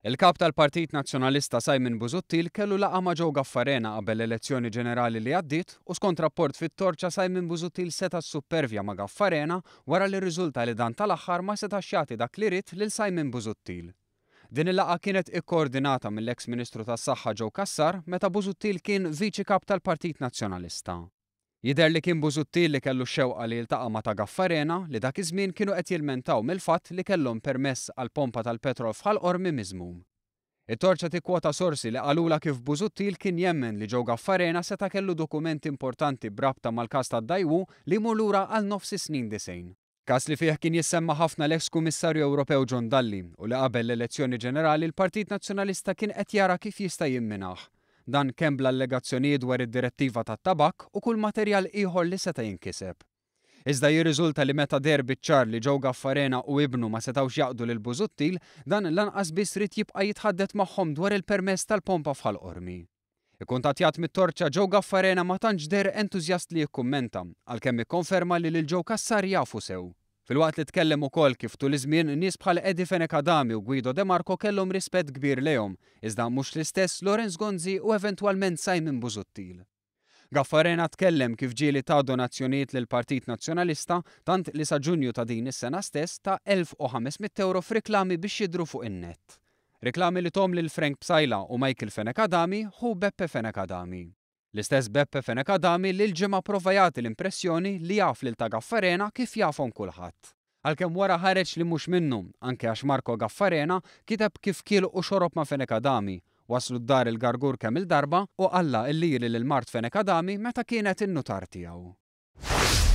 Il-kap tal-Partit Nazzjonalista Simon Busuttil kellu laqa ma' Joe Gaffarena qabel l-elezzjoni ġenerali li għaddiet u skont rapport fit-Torċa Simon Busuttil seta' ssupervja ma' Gaffarena wara li rriżulta li dan tal-aħħar ma setax jagħti dak li rid lil Simon Busuttil. Din il-laqa kienet ikkoordinata mill-eks Ministru tas-Saħħa Joe Cassar meta Busuttil kien viċi kap tal-Partit Nazzjonalista. Jidher li kien Busuttil li kellu xewqa li jiltaqa' ma' ta' Gaffarena li dak iż-żmien kienu qed jilmentaw mill-fatt li kellhom permess għal pompa tal-petrol f'Ħalqormi miżmum. It-Torċa tikkwota sorsi li qalula kif Busuttil kien jemmen li Joe Gaffarena seta' kellu dokumenti importanti brabta mal-każ tad-Dajwu li jmur lura għal nofs is-snin 90. Każ li fih kien jissemma ħafna l-eks Kummissarju Ewropew John Dalli u li qabel l-elezzjoni ġenerali l-Partit Nazzjonalista kien qed jara kif jista' jimminah. Dan kemm bl-allegazzjonijiet dwar id-direttiva tat-tabak u kull materjal ieħor li seta' jinkiseb. Iżda jirriżulta li meta der biċ-ċar li Joe Gaffarena u ibnu ma setgħux jaqdu lil Busuttil, dan lanqas biss rid jibqa' jitħaddet magħhom dwar il-permess tal-pompa f'Ħalqormi. Ikkuntattjat mit-Torċa Joe Gaffarena ma tantx der entużjast li jikkummenta għalkemm ikkonferma li lil Joe Cassar jafu sew. Filwaqt li tkellem ukoll kif tul iż-żmien nies bħal Edi Fenekadami u Guido De Marco kellhom rispett kbir lejhom, iżda mhux l-istess Lorenz Gonzi u eventwalment Simon Busuttil. Gaffarena tkellem kif ġieli ta' donazzjonijiet lil Partit Nazzjonalista tant li sa Ġunju ta' din is-sena stess ta' €1500 f'riklami biex jidhru fuq in-nett. Riklami li tom lil Frank Psajla u Michael Fenekadami u Beppe Fenekadami. L-istess Beppe Fenekadami li l-ġimgħa prova jagħti l-impressjoni li jaf lil ta' Gaffarena kif jafhom kulħadd. Għalkemm wara ħareġ li mhux minnu, anke għax Marco Gaffarena kiteb kif kiel u xorob ma' Fenekadami, waslu d-dar il-Gargur kemm il-darba u alla l-liri lil Mart Fenekadami meta kienet in-nutar tiegħu.